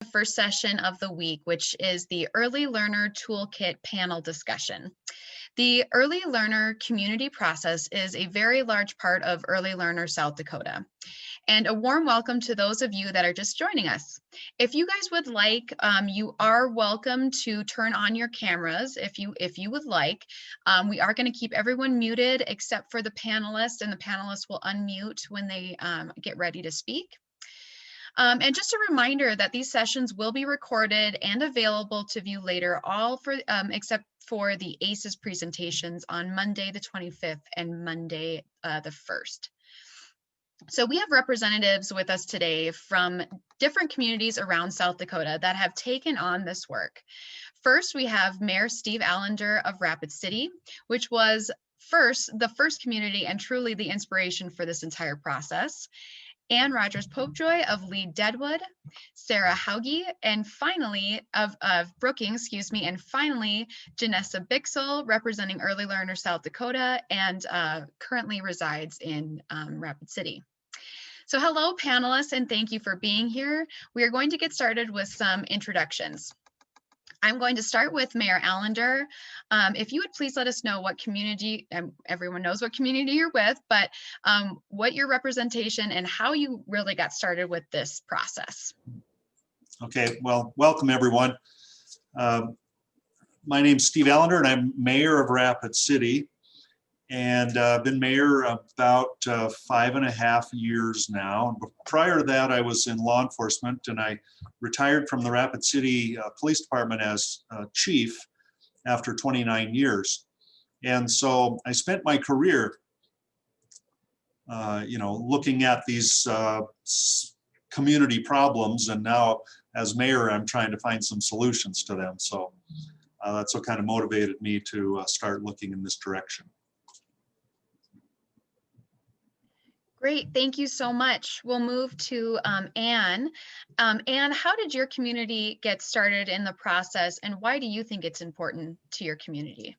The first session of the week, which is the Early Learner Toolkit panel discussion. The Early Learner community process is a very large part of Early Learner South Dakota. And a warm welcome to those of you that are just joining us. If you guys would like, you are welcome to turn on your cameras if you would like. We are going to keep everyone muted except for the panelists, and the panelists will unmute when they get ready to speak. And just a reminder that these sessions will be recorded and available to view later, all for except for the ACES presentations on Monday the 25th and Monday the 1st. So we have representatives with us today from different communities around South Dakota that have taken on this work. First, we have Mayor Steve Allender of Rapid City, which was the first community and truly the inspiration for this entire process. Ann Rogers Popejoy of Lead Deadwood, Sarah Hauge, and finally of Brookings, and finally Janessa Bixel, representing Early Learner South Dakota and currently resides in Rapid City. So hello panelists, and thank you for being here. We are going to get started with some introductions. I'm going to start with Mayor Allender. If you would please let us know what community, everyone knows what community you're with, but what your representation and how you really got started with this process. Okay, well, welcome everyone. My name's Steve Allender and I'm mayor of Rapid City. And I've been mayor about 5.5 years now. Prior to that, I was in law enforcement and I retired from the Rapid City Police Department as chief after 29 years. And so I spent my career, looking at these community problems, and now as mayor, I'm trying to find some solutions to them. So that's what kind of motivated me to start looking in this direction. Great, thank you so much. We'll move to Ann. Ann, how did your community get started in the process, and why do you think it's important to your community?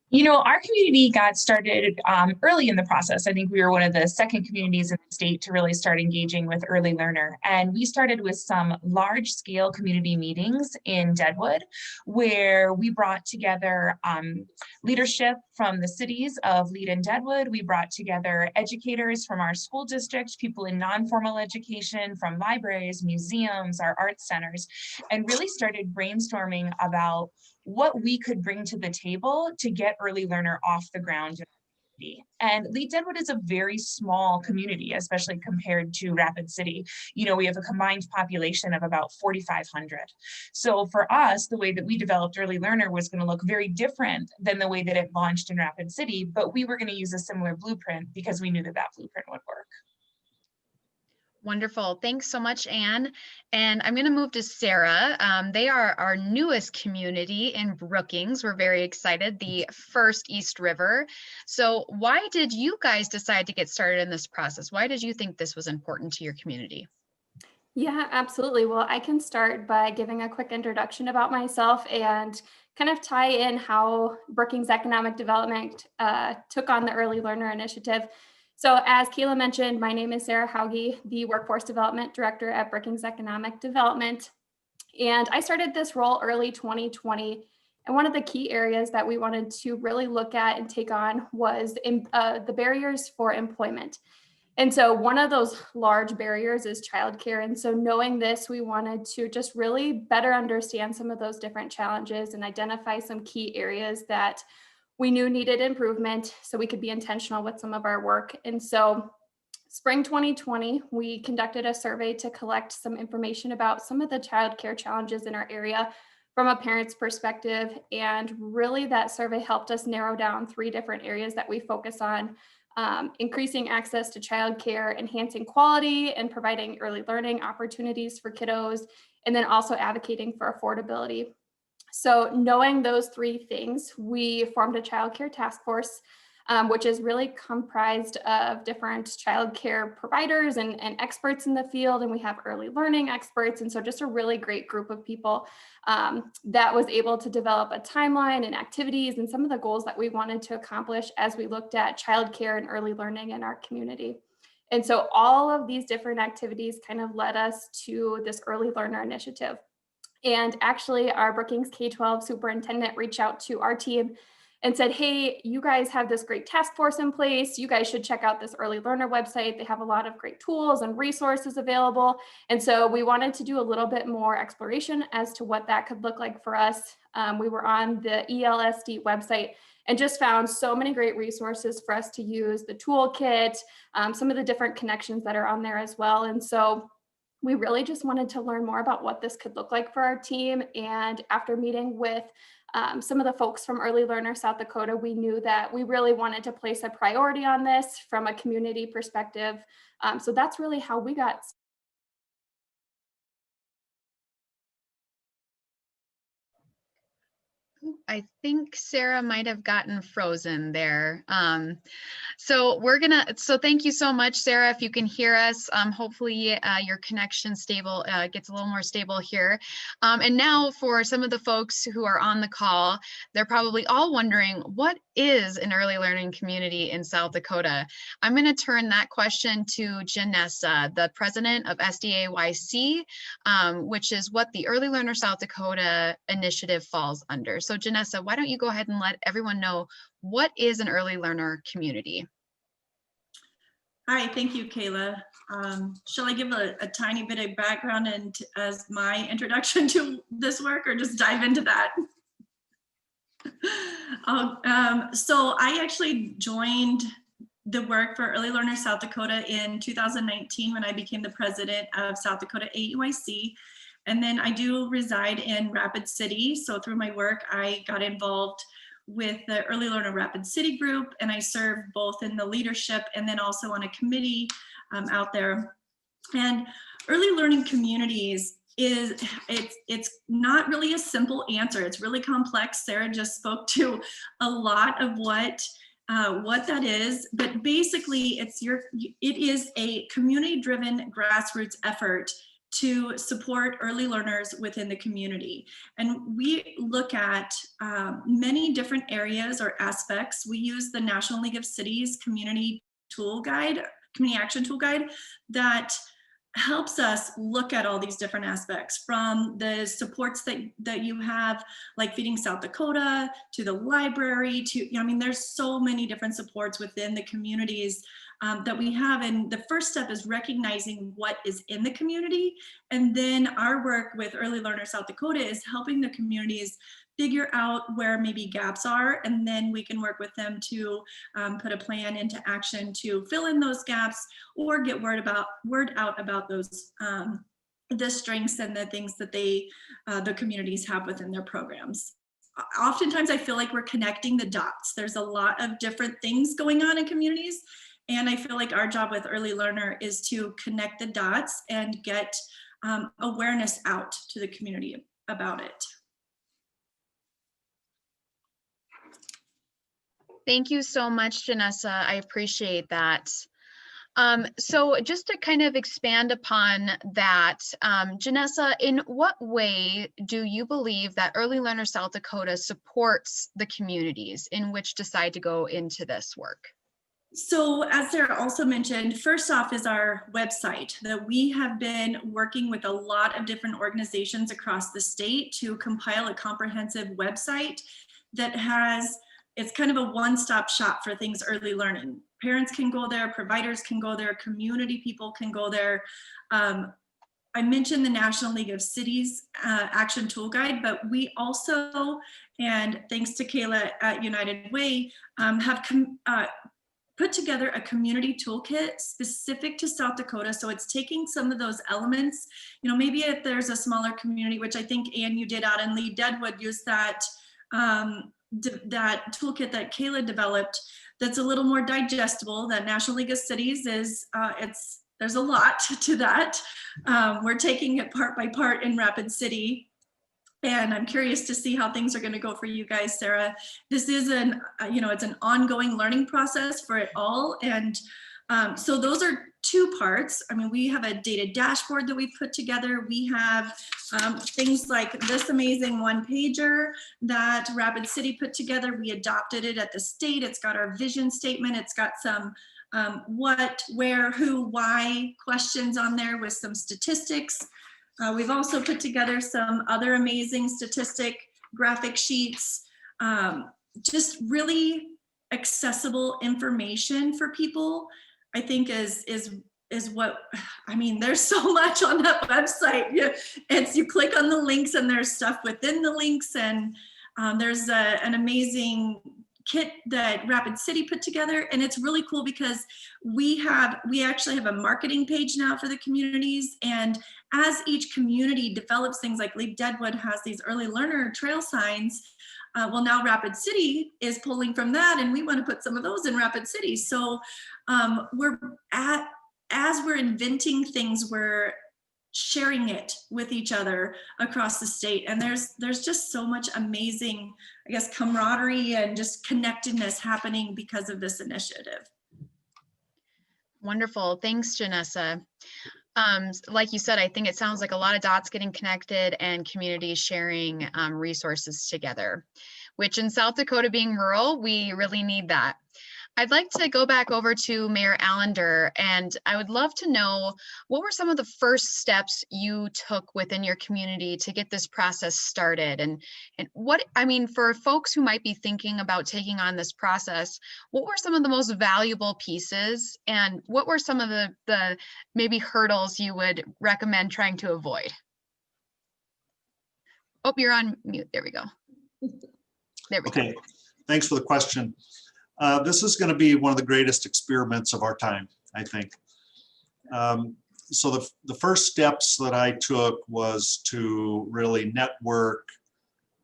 You know, our community got started early in the process. I think we were one of the second communities in the state to really start engaging with Early Learner. And we started with some large scale community meetings in Deadwood, where we brought together leadership from the cities of Lead and Deadwood. We brought together educators from our school district, people in non-formal education, from libraries, museums, our arts centers, and really started brainstorming about what we could bring to the table to get Early Learner off the ground. And Lead Deadwood is a very small community, especially compared to Rapid City. You know, we have a combined population of about 4,500. So for us, the way that we developed Early Learner was going to look very different than the way that it launched in Rapid City, but we were going to use a similar blueprint because we knew that that blueprint would work. Wonderful. Thanks so much, Ann. And I'm going to move to Sarah. They are our newest community in Brookings. We're very excited, the first East River. So why did you guys decide to get started in this process? Why did you think this was important to your community? Yeah, absolutely. Well, I can start by giving a quick introduction about myself and kind of tie in how Brookings Economic Development took on the Early Learner Initiative. So as Keila mentioned, my name is Sarah Hauge, the Workforce Development Director at Brookings Economic Development. And I started this role early 2020. And one of the key areas that we wanted to really look at and take on was the barriers for employment. And so one of those large barriers is childcare. And so knowing this, we wanted to just really better understand some of those different challenges and identify some key areas that we knew needed improvement so we could be intentional with some of our work. And so spring 2020, we conducted a survey to collect some information about some of the childcare challenges in our area from a parent's perspective. And really that survey helped us narrow down 3 different areas that we focus on: increasing access to childcare, enhancing quality, and providing early learning opportunities for kiddos, and then also advocating for affordability. So knowing those 3 things, we formed a childcare task force, which is really comprised of different childcare providers and experts in the field. And we have early learning experts. And so just a really great group of people that was able to develop a timeline and activities and some of the goals that we wanted to accomplish as we looked at childcare and early learning in our community. And so all of these different activities kind of led us to this early learner initiative. And actually our Brookings K-12 superintendent reached out to our team and said, hey, you guys have this great task force in place. You guys should check out this early learner website. They have a lot of great tools and resources available. And so we wanted to do a little bit more exploration as to what that could look like for us. We were on the ELSD website and just found so many great resources for us to use, the toolkit, some of the different connections that are on there as well. And so we really just wanted to learn more about what this could look like for our team. And after meeting with some of the folks from Early Learner South Dakota, we knew that we really wanted to place a priority on this from a community perspective. So that's really how we got. I think Sarah might have gotten frozen there. So thank you so much, Sarah. If you can hear us, hopefully your connection gets a little more stable here. And now for some of the folks who are on the call, they're probably all wondering, what is an early learning community in South Dakota? I'm going to turn that question to Janessa, the president of SDAYC, which is what the Early Learner South Dakota initiative falls under. So Janessa, why don't you go ahead and let everyone know what is an early learner community? Hi, thank you, Kayla. Shall I give a tiny bit of background and as my introduction to this work, or just dive into that? So I actually joined the work for Early Learner South Dakota in 2019 when I became the president of South Dakota AEYC. And then I do reside in Rapid City. So through my work, I got involved with the Early Learner Rapid City group, and I serve both in the leadership and then also on a committee out there. And early learning communities it's not really a simple answer. It's really complex. Sarah just spoke to a lot of what that is, but basically it is a community-driven grassroots effort to support early learners within the community. And we look at many different areas or aspects. We use the National League of Cities Community Action Tool Guide that helps us look at all these different aspects, from the supports that you have, like Feeding South Dakota, to the library, there's so many different supports within the communities that we have. And the first step is recognizing what is in the community. And then our work with Early Learner South Dakota is helping the communities figure out where maybe gaps are, and then we can work with them to put a plan into action to fill in those gaps or get word out about those the strengths and the things that the communities have within their programs. Oftentimes I feel like we're connecting the dots. There's a lot of different things going on in communities, and I feel like our job with Early Learner is to connect the dots and get awareness out to the community about it. Thank you so much, Janessa. I appreciate that. So just to kind of expand upon that, Janessa, in what way do you believe that Early Learner South Dakota supports the communities in which decide to go into this work? So as Sarah also mentioned, first off is our website, that we have been working with a lot of different organizations across the state to compile a comprehensive website that it's kind of a one-stop shop for things early learning. Parents can go there, providers can go there, community people can go there. I mentioned the National League of Cities Action Tool Guide, but we also, and thanks to Kayla at United Way, have put together a community toolkit specific to South Dakota. So it's taking some of those elements, maybe if there's a smaller community, which I think, Ann, you did out in Lee Deadwood, use that toolkit that Kayla developed that's a little more digestible. That National League of Cities is, there's a lot to that. We're taking it part by part in Rapid City. And I'm curious to see how things are going to go for you guys, Sarah. This is it's an ongoing learning process for it all. And so those are two parts. We have a data dashboard that we've put together. We have things like this amazing one-pager that Rapid City put together. We adopted it at the state. It's got our vision statement. It's got some what, where, who, why questions on there with some statistics. We've also put together some other amazing statistic graphic sheets, just really accessible information for people, I think is what, I mean, there's so much on that website. It's, you click on the links and there's stuff within the links, and there's an amazing kit that Rapid City put together. And it's really cool because we actually have a marketing page now for the communities. And as each community develops things, like Deadwood has these early learner trail signs, well, now Rapid City is pulling from that, and we want to put some of those in Rapid City. So as we're inventing things, we're sharing it with each other across the state. And there's just so much amazing, I guess, camaraderie and just connectedness happening because of this initiative. Wonderful. Thanks, Janessa. Like you said, I think it sounds like a lot of dots getting connected and communities sharing resources together, which in South Dakota, being rural, we really need that. I'd like to go back over to Mayor Allender, and I would love to know, what were some of the first steps you took within your community to get this process started? And what, I mean, for folks who might be thinking about taking on this process, what were some of the most valuable pieces, and what were some of the maybe hurdles you would recommend trying to avoid? Oh, you're on mute. There we go. There we go. Okay, thanks for the question. This is going to be one of the greatest experiments of our time, I think. So the first steps that I took was to really network,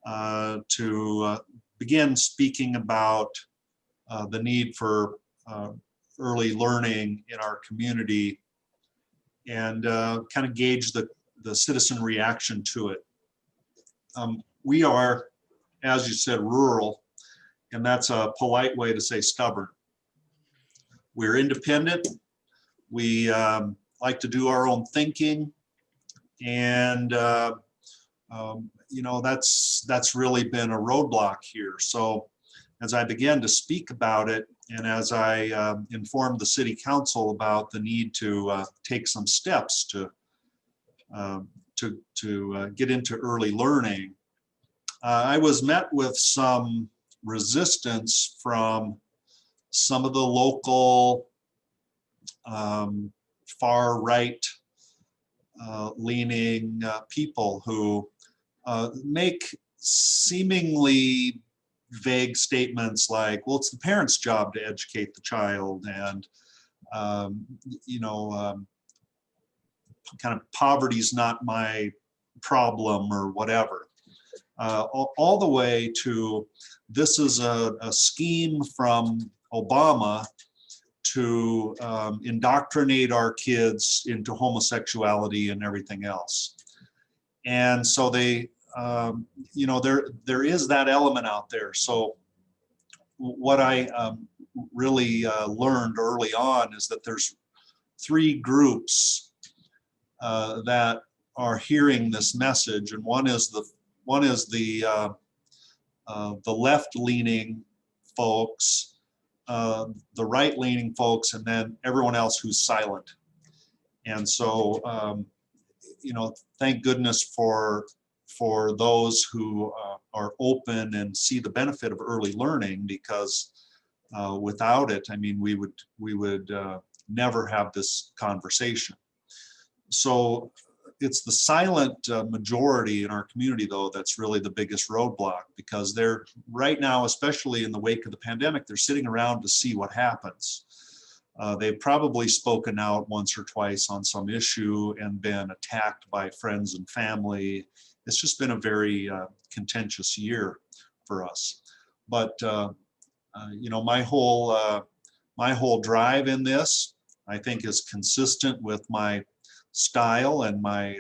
to begin speaking about the need for early learning in our community, and kind of gauge the citizen reaction to it. We are, as you said, rural. And that's a polite way to say stubborn. We're independent. We like to do our own thinking. And, you know, that's really been a roadblock here. So as I began to speak about it, and as I informed the city council about the need to take some steps to get into early learning, I was met with some resistance from some of the local far right leaning people who make seemingly vague statements like, well, it's the parents' job to educate the child, and you know, kind of poverty's not my problem or whatever. All the way to, this is a scheme from Obama to indoctrinate our kids into homosexuality and everything else. And so they, you know, there is that element out there. So what I really learned early on is that there's three groups that are hearing this message, and one is the left-leaning folks, the right-leaning folks, and then everyone else who's silent. And so, you know, thank goodness for those who are open and see the benefit of early learning, because without it, I mean, we would never have this conversation. So it's the silent majority in our community, though, that's really the biggest roadblock, because they're right now, especially in the wake of the pandemic, they're sitting around to see what happens. They've probably spoken out once or twice on some issue and been attacked by friends and family. It's just been a very contentious year for us. But you know, my whole drive in this, I think, is consistent with my style and my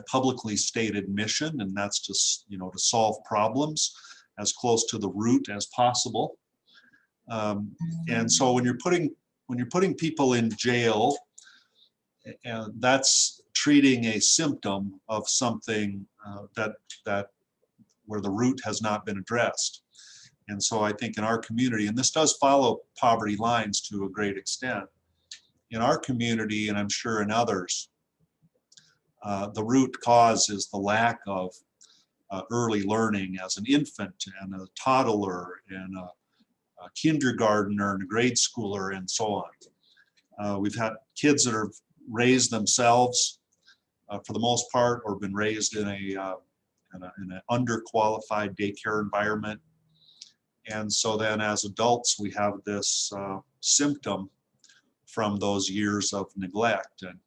publicly stated mission, and that's just, you know, to solve problems as close to the root as possible. And so when you're putting people in jail, that's treating a symptom of something that where the root has not been addressed. And so I think in our community, and this does follow poverty lines to a great extent, in our community, and I'm sure in others, the root cause is the lack of early learning as an infant and a toddler and a kindergartner and a grade schooler and so on. We've had kids that have raised themselves for the most part, or been raised in an underqualified daycare environment. And so then as adults, we have this symptom from those years of neglect. And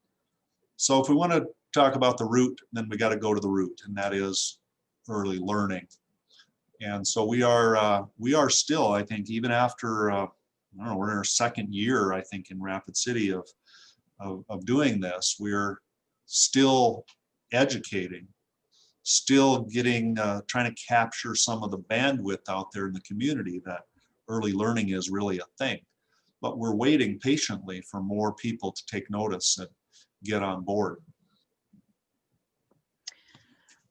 so if we want to talk about the root, then we got to go to the root, and that is early learning. And so we are still, I think, even after, I don't know, we're in our second year, I think, in Rapid City of doing this, we're still educating, still getting, trying to capture some of the bandwidth out there in the community that early learning is really a thing. But we're waiting patiently for more people to take notice and get on board.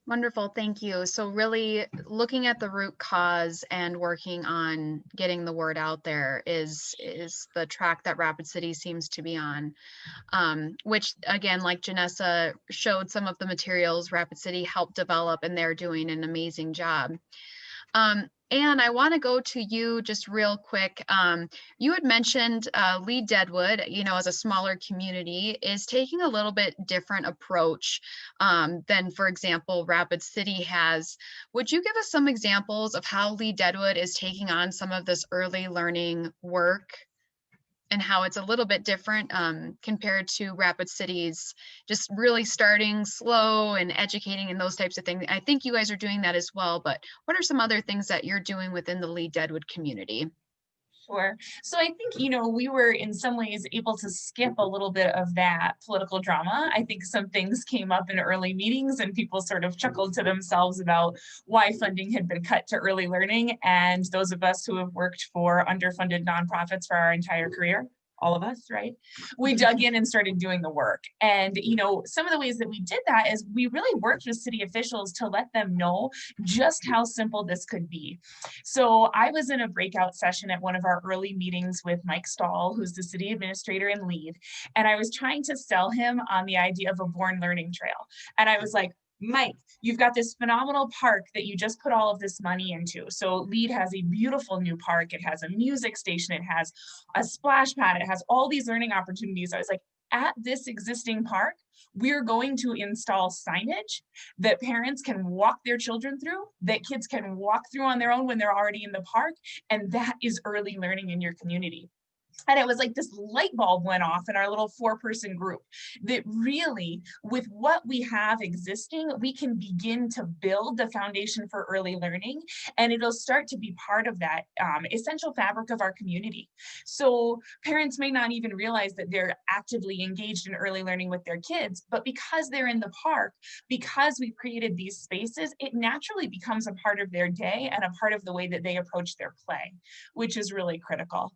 Wonderful, thank you. So really looking at the root cause and working on getting the word out there is the track that Rapid City seems to be on, which again, like Janessa showed some of the materials Rapid City helped develop, and they're doing an amazing job. And I want to go to you just real quick. You had mentioned Lead Deadwood, as a smaller community, is taking a little bit different approach than, for example, Rapid City has. Would you give us some examples of how Lead Deadwood is taking on some of this early learning work, and how it's a little bit different compared to Rapid City's just really starting slow and educating and those types of things? I think you guys are doing that as well, but what are some other things that you're doing within the Lead Deadwood community? Sure. So I think, we were in some ways able to skip a little bit of that political drama. I think some things came up in early meetings and people sort of chuckled to themselves about why funding had been cut to early learning. And those of us who have worked for underfunded nonprofits for our entire career, all of us, right? We dug in and started doing the work. And, some of the ways that we did that is we really worked with city officials to let them know just how simple this could be. So I was in a breakout session at one of our early meetings with Mike Stahl, who's the city administrator in Lead. And I was trying to sell him on the idea of a born learning trail. And I was like, Mike, you've got this phenomenal park that you just put all of this money into. So Lead has a beautiful new park. It has a music station. It has a splash pad. It has all these learning opportunities. I was like, at this existing park, we're going to install signage that parents can walk their children through, that kids can walk through on their own when they're already in the park. And that is early learning in your community. And it was like this light bulb went off in our little 4-person group that really, with what we have existing, we can begin to build the foundation for early learning, and it'll start to be part of that essential fabric of our community. So parents may not even realize that they're actively engaged in early learning with their kids, but because they're in the park, because we've created these spaces, it naturally becomes a part of their day and a part of the way that they approach their play, which is really critical.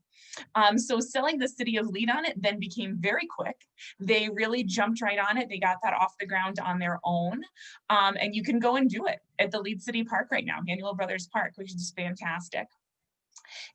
So selling the city of Lead on it then became very quick. They really jumped right on it. They got that off the ground on their own. And you can go and do it at the Lead City Park right now, Manuel Brothers Park, which is fantastic.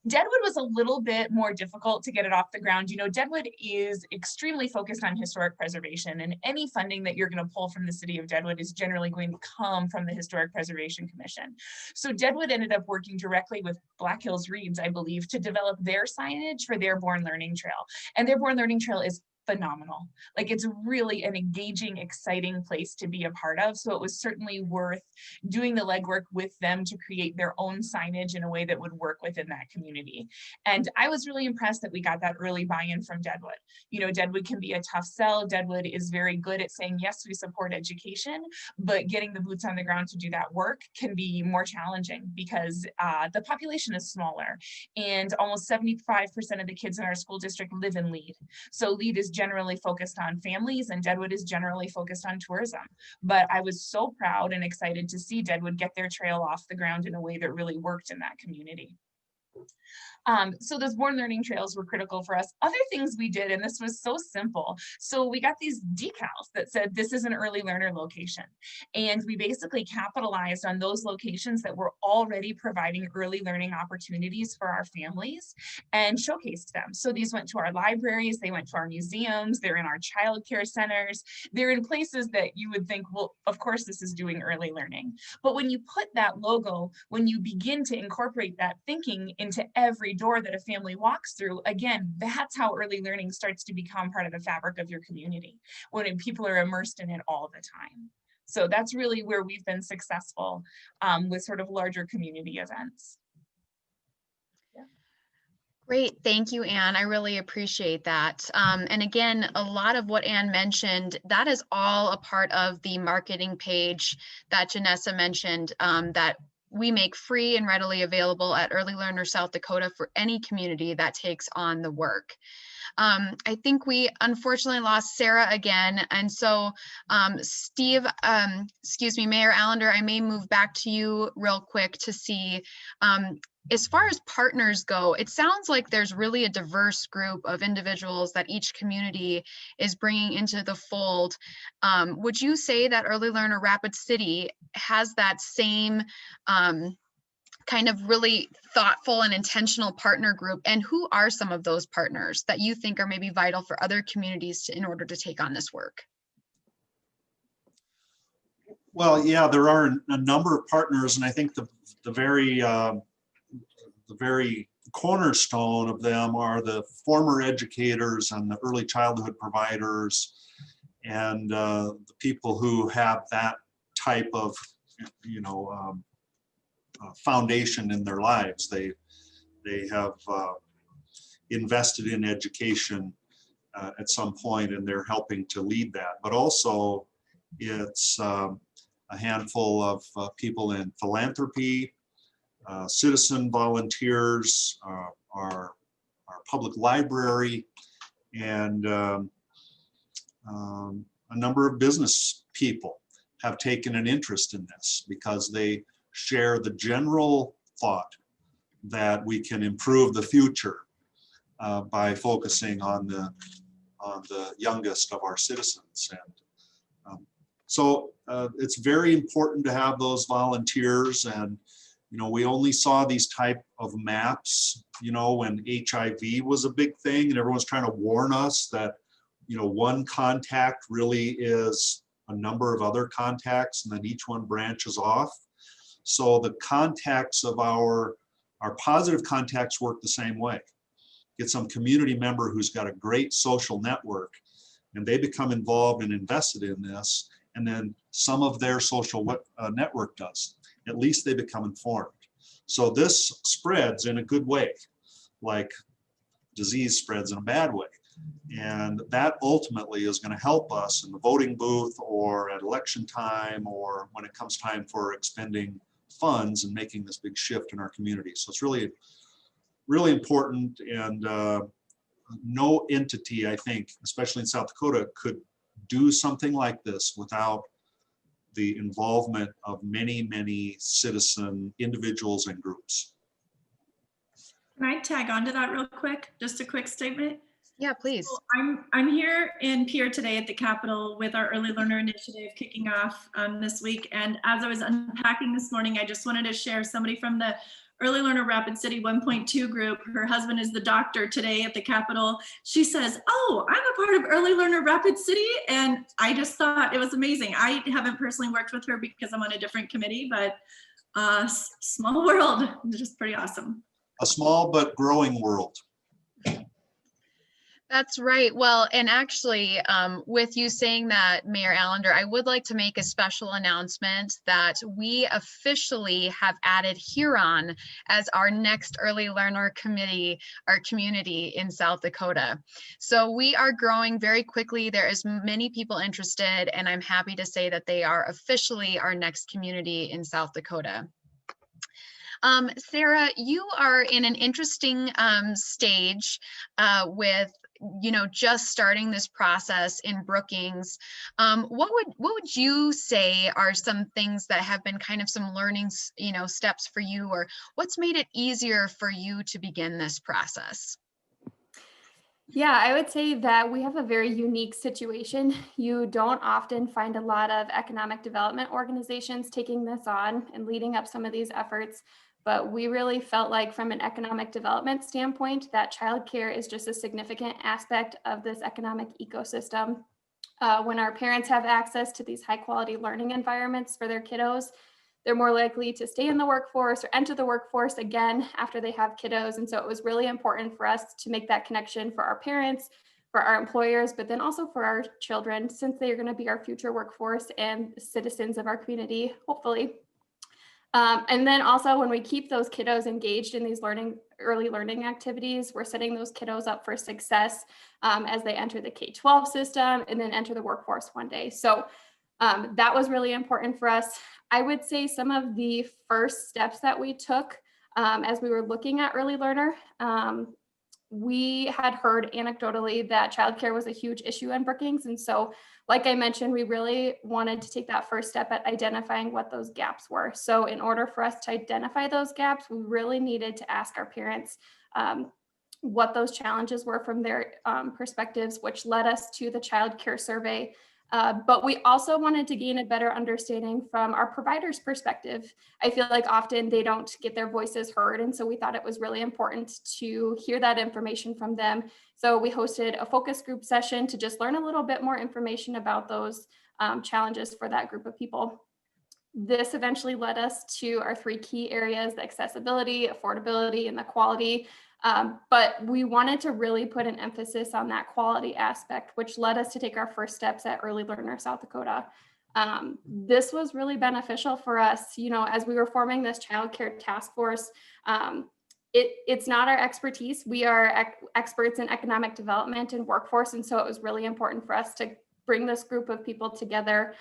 Deadwood was a little bit more difficult to get it off the ground. Deadwood is extremely focused on historic preservation, and any funding that you're going to pull from the city of Deadwood is generally going to come from the Historic Preservation Commission. So Deadwood ended up working directly with Black Hills Reads, I believe, to develop their signage for their Born Learning Trail. And their Born Learning Trail is phenomenal. Like, it's really an engaging, exciting place to be a part of. So it was certainly worth doing the legwork with them to create their own signage in a way that would work within that community. And I was really impressed that we got that early buy-in from Deadwood. Deadwood can be a tough sell. Deadwood is very good at saying, yes, we support education, but getting the boots on the ground to do that work can be more challenging because the population is smaller, and almost 75% of the kids in our school district live in Lead. So Lead is generally focused on families, and Deadwood is generally focused on tourism. But I was so proud and excited to see Deadwood get their trail off the ground in a way that really worked in that community. So those board learning trails were critical for us. Other things we did, and this was so simple. So we got these decals that said, this is an early learner location. And we basically capitalized on those locations that were already providing early learning opportunities for our families and showcased them. So these went to our libraries, they went to our museums, they're in our childcare centers, they're in places that you would think, well, of course this is doing early learning. But when you put that logo, when you begin to incorporate that thinking into every door that a family walks through, again, that's how early learning starts to become part of the fabric of your community, when people are immersed in it all the time. So that's really where we've been successful with sort of larger community events. Great, thank you, Anne. I really appreciate that. And again, a lot of what Anne mentioned, that is all a part of the marketing page that Janessa mentioned, that we make free and readily available at Early Learner South Dakota for any community that takes on the work. I think we unfortunately lost Sarah again. And so Steve, excuse me, Mayor Allender, I may move back to you real quick to see, as far as partners go, it sounds like there's really a diverse group of individuals that each community is bringing into the fold. Would you say that Early Learner Rapid City has that same kind of really thoughtful and intentional partner group? And who are some of those partners that you think are maybe vital for other communities in order to take on this work? Well, yeah, there are a number of partners, and I think the very cornerstone of them are the former educators and the early childhood providers and the people who have that type of, foundation in their lives. They have invested in education at some point, and they're helping to lead that. But also, it's a handful of people in philanthropy, citizen volunteers, our public library, and a number of business people have taken an interest in this because they share the general thought that we can improve the future by focusing on the youngest of our citizens. And so it's very important to have those volunteers. And we only saw these type of maps, when HIV was a big thing, and everyone's trying to warn us that, one contact really is a number of other contacts, and then each one branches off. So the contacts of our positive contacts work the same way. Get some community member who's got a great social network, and they become involved and invested in this, and then some of their social network does. At least they become informed. So this spreads in a good way, like disease spreads in a bad way. And that ultimately is going to help us in the voting booth or at election time or when it comes time for expending funds and making this big shift in our community. So it's really, really important. And no entity, I think, especially in South Dakota, could do something like this without the involvement of many, many citizen individuals and groups. Can I tag onto that real quick? Just a quick statement. Yeah, please. So I'm here in Pierre today at the Capitol with our Early Learner Initiative kicking off this week. And as I was unpacking this morning, I just wanted to share somebody from the Early Learner Rapid City 1.2 group. Her husband is the doctor today at the Capitol. She says, "Oh, I'm a part of Early Learner Rapid City." And I just thought it was amazing. I haven't personally worked with her because I'm on a different committee, but small world, just pretty awesome. A small but growing world. That's right. Well, and actually, with you saying that, Mayor Allender, I would like to make a special announcement that we officially have added Huron as our next Early Learner Committee, our community in South Dakota. So we are growing very quickly. There is many people interested, and I'm happy to say that they are officially our next community in South Dakota. Sarah, you are in an interesting stage with just starting this process in Brookings, what would you say are some things that have been kind of some learning, steps for you, or what's made it easier for you to begin this process? Yeah, I would say that we have a very unique situation. You don't often find a lot of economic development organizations taking this on and leading up some of these efforts. But we really felt like, from an economic development standpoint, that childcare is just a significant aspect of this economic ecosystem. When our parents have access to these high quality learning environments for their kiddos, they're more likely to stay in the workforce or enter the workforce again after they have kiddos. And so it was really important for us to make that connection for our parents, for our employers, but then also for our children, since they are going to be our future workforce and citizens of our community, hopefully. And then also, when we keep those kiddos engaged in these early learning activities, we're setting those kiddos up for success as they enter the K-12 system and then enter the workforce one day. So that was really important for us. I would say some of the first steps that we took as we were looking at early learner, we had heard anecdotally that childcare was a huge issue in Brookings. And so, like I mentioned, we really wanted to take that first step at identifying what those gaps were. So in order for us to identify those gaps, we really needed to ask our parents what those challenges were from their perspectives, which led us to the child care survey. But we also wanted to gain a better understanding from our providers' perspective. I feel like often they don't get their voices heard. And so we thought it was really important to hear that information from them. So we hosted a focus group session to just learn a little bit more information about those challenges for that group of people. This eventually led us to our 3 key areas: the accessibility, affordability, and the quality. But we wanted to really put an emphasis on that quality aspect, which led us to take our first steps at Early Learner South Dakota. This was really beneficial for us, as we were forming this childcare task force. It's not our expertise. We are experts in economic development and workforce. And so it was really important for us to bring this group of people together,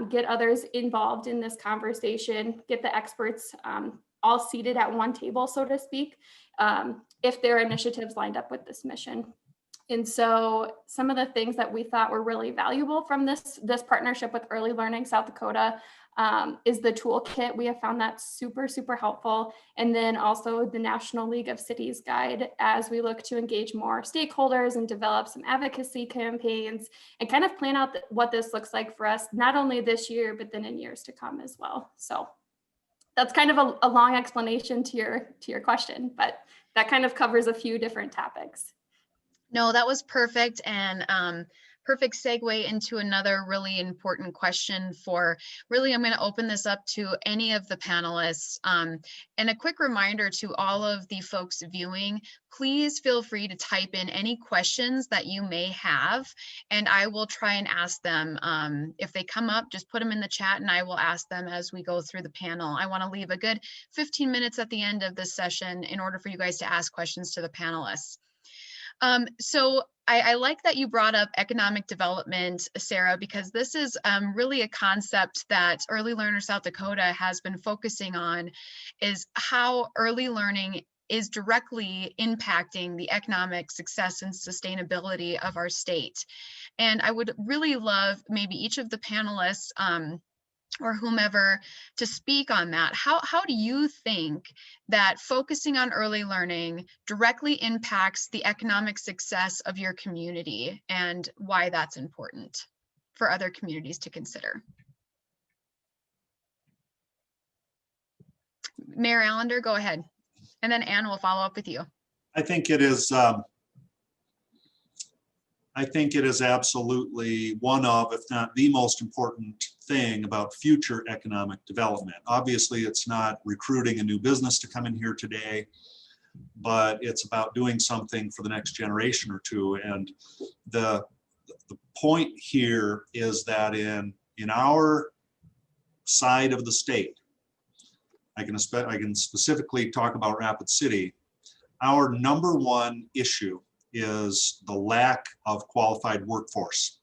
get others involved in this conversation, get the experts all seated at one table, so to speak, if their initiatives lined up with this mission. And so some of the things that we thought were really valuable from this partnership with Early Learning South Dakota is the toolkit. We have found that super, super helpful. And then also the National League of Cities guide, as we look to engage more stakeholders and develop some advocacy campaigns and kind of plan out what this looks like for us, not only this year, but then in years to come as well. So that's kind of a long explanation to your question, but that kind of covers a few different topics. No, that was perfect, and perfect segue into another really important question for really, I'm going to open this up to any of the panelists. And a quick reminder to all of the folks viewing, please feel free to type in any questions that you may have, and I will try and ask them. If they come up, just put them in the chat and I will ask them as we go through the panel. I want to leave a good 15 minutes at the end of this session in order for you guys to ask questions to the panelists. So I like that you brought up economic development, Sarah, because this is really a concept that Early Learner South Dakota has been focusing on, is how early learning is directly impacting the economic success and sustainability of our state. And I would really love maybe each of the panelists or whomever to speak on that. How do you think that focusing on early learning directly impacts the economic success of your community, and why that's important for other communities to consider? Mayor Allender, go ahead. And then Ann will follow up with you. I think it is absolutely one of, if not the most important thing about future economic development. Obviously, it's not recruiting a new business to come in here today, but it's about doing something for the next generation or two. And the point here is that in our side of the state, I can specifically talk about Rapid City, our number one issue is the lack of qualified workforce.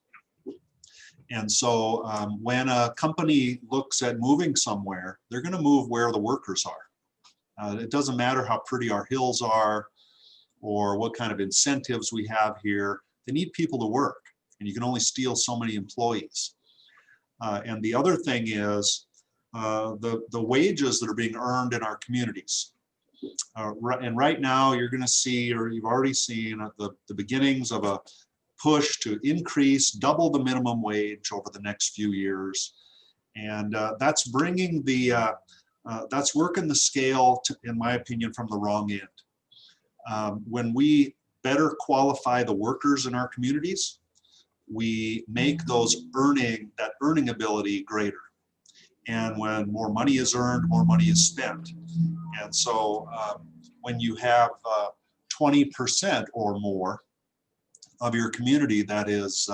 And so when a company looks at moving somewhere, they're going to move where the workers are. It doesn't matter how pretty our hills are or what kind of incentives we have here. They need people to work, and you can only steal so many employees. And the other thing is the wages that are being earned in our communities. And right now you're going to see, or you've already seen, the beginnings of a push to increase, double the minimum wage over the next few years. And that's bringing that's working the scale, in my opinion, from the wrong end. When we better qualify the workers in our communities, we make that earning ability greater. And when more money is earned, more money is spent. And so when you have 20% or more of your community that is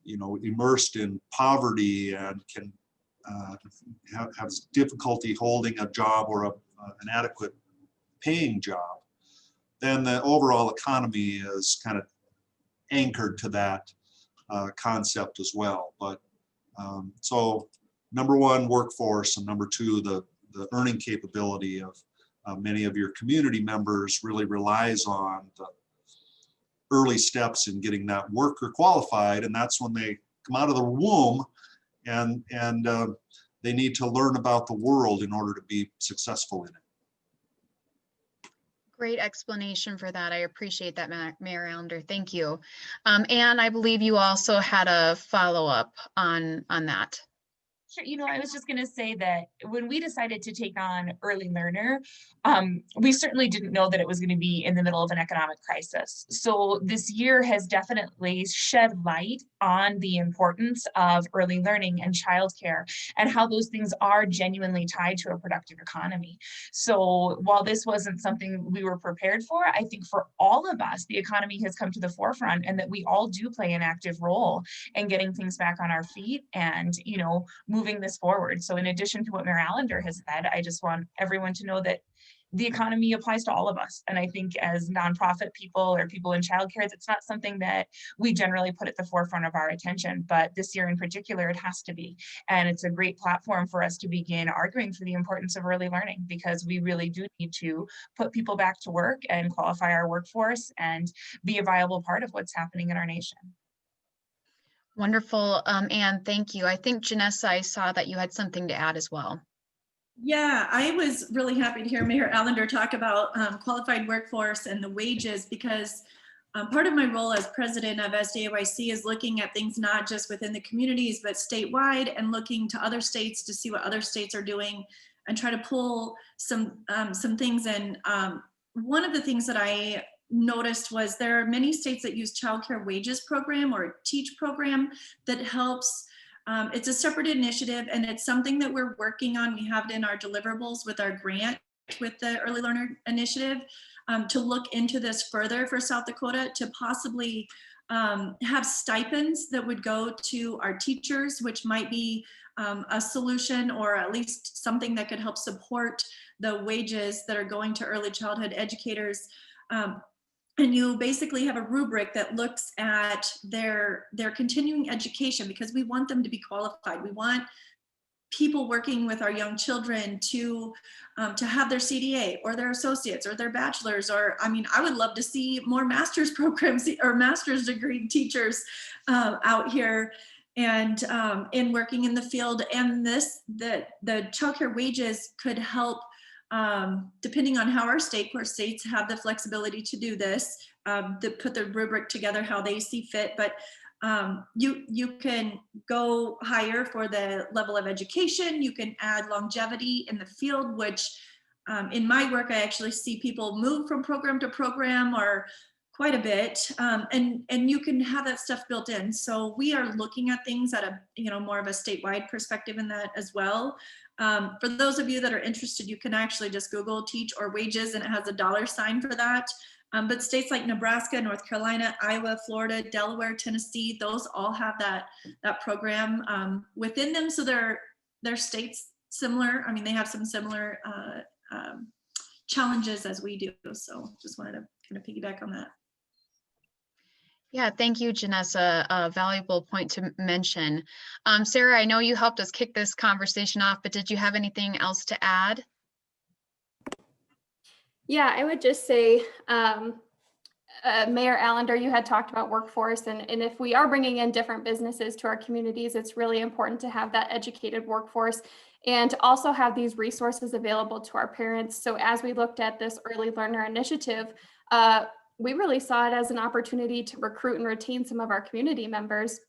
immersed in poverty and can have difficulty holding a job or an adequate paying job, then the overall economy is kind of anchored to that concept as well. But so number one, workforce, and number two, the earning capability of many of your community members really relies on the early steps in getting that worker qualified. And that's when they come out of the womb and they need to learn about the world in order to be successful in it. Great explanation for that. I appreciate that, Mayor Allender. Thank you. And I believe you also had a follow-up on that. Sure. I was just going to say that when we decided to take on Early Learner, we certainly didn't know that it was going to be in the middle of an economic crisis. So this year has definitely shed light on the importance of early learning and childcare and how those things are genuinely tied to a productive economy. So while this wasn't something we were prepared for, I think for all of us, the economy has come to the forefront, and that we all do play an active role in getting things back on our feet and, moving this forward. So in addition to what Mayor Allender has said, I just want everyone to know that the economy applies to all of us. And I think as nonprofit people or people in childcare, it's not something that we generally put at the forefront of our attention, but this year in particular, it has to be. And it's a great platform for us to begin arguing for the importance of early learning, because we really do need to put people back to work and qualify our workforce and be a viable part of what's happening in our nation. Wonderful. Anne, thank you. I think, Janessa, I saw that you had something to add as well. Yeah, I was really happy to hear Mayor Allender talk about qualified workforce and the wages, because part of my role as president of SDAYC is looking at things not just within the communities, but statewide, and looking to other states to see what other states are doing and try to pull some things in. One of the things that I noticed was there are many states that use childcare wages program or TEACH program that helps. It's a separate initiative, and it's something that we're working on. We have it in our deliverables with our grant with the Early Learner Initiative to look into this further for South Dakota, to possibly have stipends that would go to our teachers, which might be a solution, or at least something that could help support the wages that are going to early childhood educators. And you basically have a rubric that looks at their continuing education, because we want them to be qualified. We want people working with our young children to have their CDA or their associates or their bachelors, or I would love to see more master's programs or master's degree teachers out here and in working in the field. And the childcare wages could help. Depending on how our states have the flexibility to do this, to put the rubric together how they see fit, but you can go higher for the level of education. You can add longevity in the field, which in my work, I actually see people move from program to program, or quite a bit, and you can have that stuff built in. So we are looking at things at a more of a statewide perspective in that as well. For those of you that are interested, you can actually just Google TEACH or wages, and it has a $sign for that. But states like Nebraska, North Carolina, Iowa, Florida, Delaware, Tennessee, those all have that program within them. So they're states similar. They have some similar challenges as we do. So just wanted to kind of piggyback on that. Yeah, thank you, Janessa. A valuable point to mention. Sarah, I know you helped us kick this conversation off, but did you have anything else to add? Yeah, I would just say Mayor Allender, you had talked about workforce, and if we are bringing in different businesses to our communities, it's really important to have that educated workforce and to also have these resources available to our parents. So as we looked at this early learner initiative, we really saw it as an opportunity to recruit and retain some of our community members.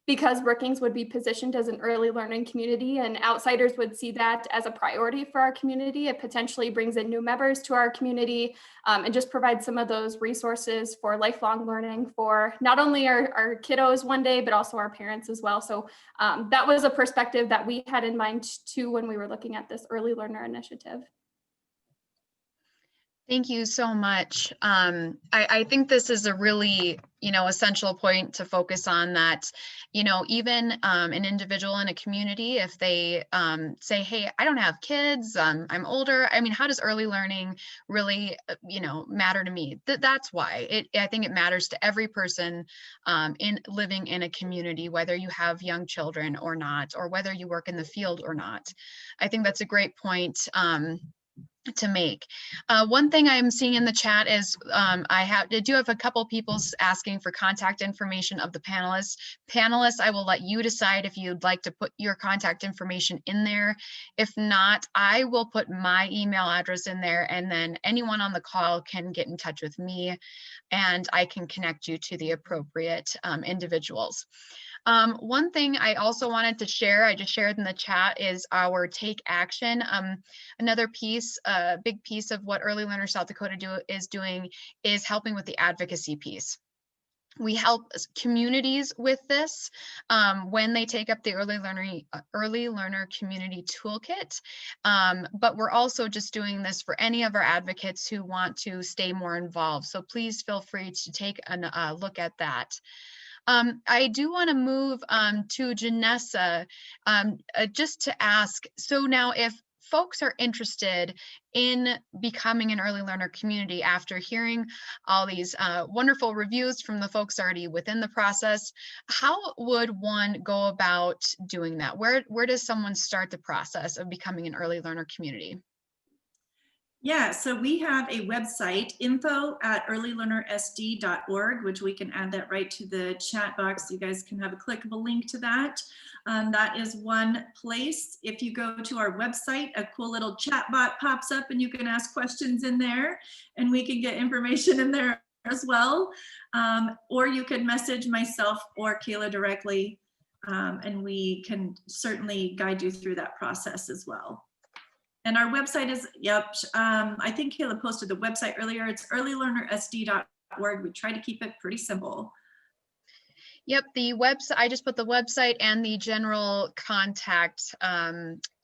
Because Brookings would be positioned as an early learning community and outsiders would see that as a priority for our community. It potentially brings in new members to our community and just provides some of those resources for lifelong learning for not only our kiddos one day, but also our parents as well. So that was a perspective that we had in mind too when we were looking at this early learner initiative. Thank you so much. I think this is a really, essential point to focus on that, even an individual in a community, if they say, hey, I don't have kids, I'm older. I mean, how does early learning really, matter to me? That's why I think it matters to every person in living in a community, whether you have young children or not, or whether you work in the field or not. I think that's a great point to make. One thing I'm seeing in the chat is I do have a couple people asking for contact information of the panelists. Panelists, I will let you decide if you'd like to put your contact information in there. If not, I will put my email address in there, and then anyone on the call can get in touch with me and I can connect you to the appropriate individuals. One thing I also wanted to share, I just shared in the chat, is our Take Action. Another piece, a big piece of what Early Learner South Dakota is doing is helping with the advocacy piece. We help communities with this when they take up the Early Learner Community Toolkit, but we're also just doing this for any of our advocates who want to stay more involved. So please feel free to take a look at that. I do want to move to Janessa just to ask, so now if folks are interested in becoming an early learner community after hearing all these wonderful reviews from the folks already within the process, how would one go about doing that? Where does someone start the process of becoming an early learner community? Yeah, so we have a website, info@earlylearnersd.org, which we can add that right to the chat box. You guys can have a clickable link to that. That is one place. If you go to our website, a cool little chat bot pops up and you can ask questions in there and we can get information in there as well. Or you can message myself or Kayla directly and we can certainly guide you through that process as well. And our website is, I think Kayla posted the website earlier. It's earlylearnersd.org. We try to keep it pretty simple. Yep, the website, I just put the website and the general contact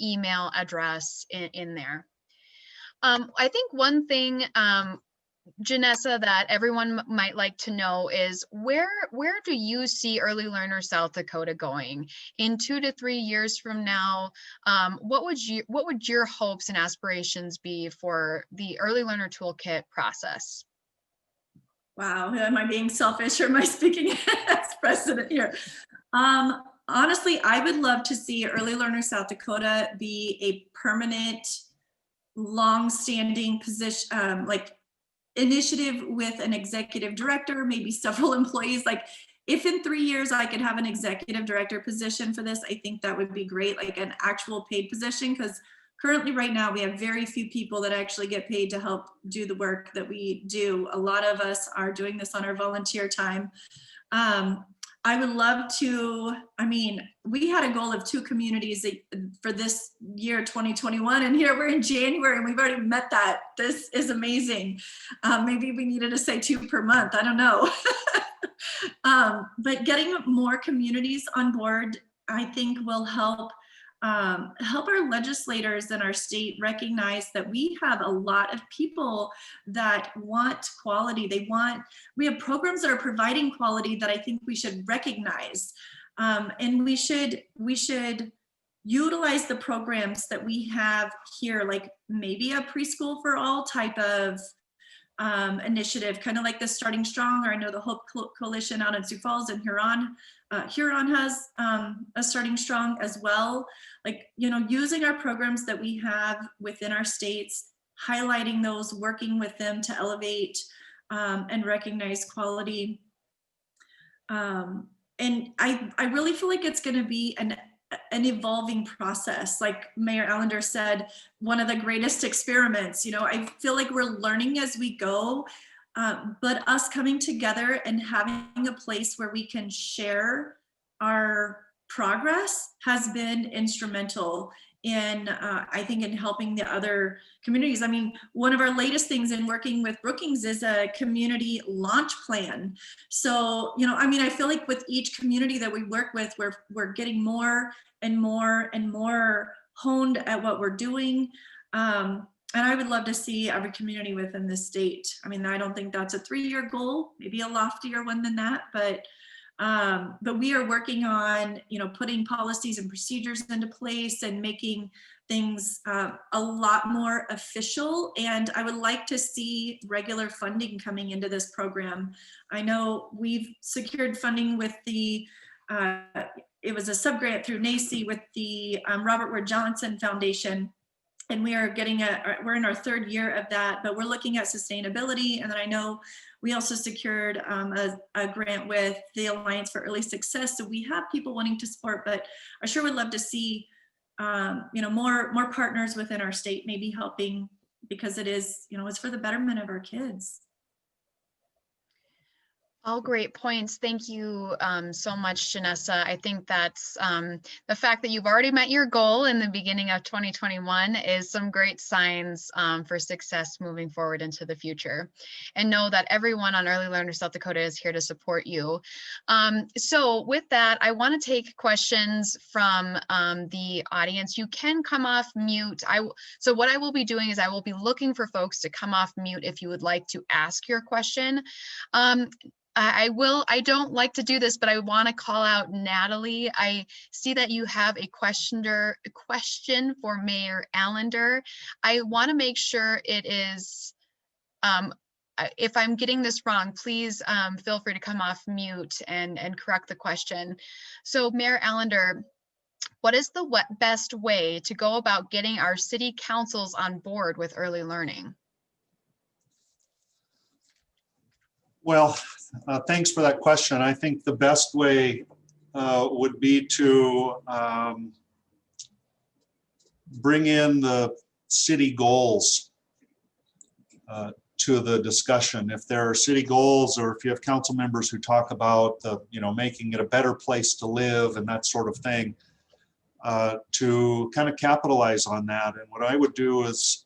email address in there. I think one thing, Janessa, that everyone might like to know is where do you see Early Learner South Dakota going in 2 to 3 years from now? What would your hopes and aspirations be for the Early Learner Toolkit process? Wow, am I being selfish or am I speaking as president here? Honestly, I would love to see Early Learner South Dakota be a permanent, long-standing position, like initiative with an executive director, maybe several employees. Like if in 3 years I could have an executive director position for this, I think that would be great, like an actual paid position, because currently right now we have very few people that actually get paid to help do the work that we do. A lot of us are doing this on our volunteer time. I would love to, we had a goal of 2 communities for this year, 2021, and here we're in January and we've already met that. This is amazing. Maybe we needed to say 2 per month, I don't know. But getting more communities on board, I think will help our legislators in our state recognize that we have a lot of people that want quality. We have programs that are providing quality that I think we should recognize. And we should utilize the programs that we have here, like maybe a preschool for all type of initiative, kind of like the Starting Strong, or I know the Hope Coalition out in Sioux Falls and Huron has a Starting Strong as well. Like, using our programs that we have within our states, highlighting those, working with them to elevate and recognize quality. And I really feel like it's going to be an evolving process. Like Mayor Allender said, one of the greatest experiments. You know, I feel like we're learning as we go, but us coming together and having a place where we can share our progress has been instrumental in, I think, in helping the other communities. I mean, one of our latest things in working with Brookings is a community launch plan. So, you know, I mean, I feel like with each community that we work with, we're getting more and more and more honed at what we're doing. And I would love to see every community within the state. I mean, I don't think that's a 3-year goal, maybe a loftier one than that, but we are working on, you know, putting policies and procedures into place and making things a lot more official. And I would like to see regular funding coming into this program. I know we've secured funding with the, it was a subgrant through NACI with the Robert Wood Johnson Foundation. And we are getting we're in our 3rd year of that, but we're looking at sustainability. And then I know we also secured a grant with the Alliance for Early Success. So we have people wanting to support, but I sure would love to see, you know, more partners within our state maybe helping, because it is, you know, it's for the betterment of our kids. All great points. Thank you so much, Janessa. I think that's the fact that you've already met your goal in the beginning of 2021 is some great signs for success moving forward into the future. And know that everyone on Early Learner South Dakota is here to support you. So with that, I want to take questions from the audience. You can come off mute. So what I will be doing is I will be looking for folks to come off mute if you would like to ask your question. I don't like to do this, but I want to call out Natalie. I see that you have a question for Mayor Allender. I want to make sure it is, if I'm getting this wrong, please feel free to come off mute and correct the question. So Mayor Allender, what is the best way to go about getting our city councils on board with early learning? Well, thanks for that question. I think the best way would be to bring in the city goals to the discussion. If there are city goals, or if you have council members who talk about the, you know, making it a better place to live and that sort of thing, to kind of capitalize on that. And what I would do is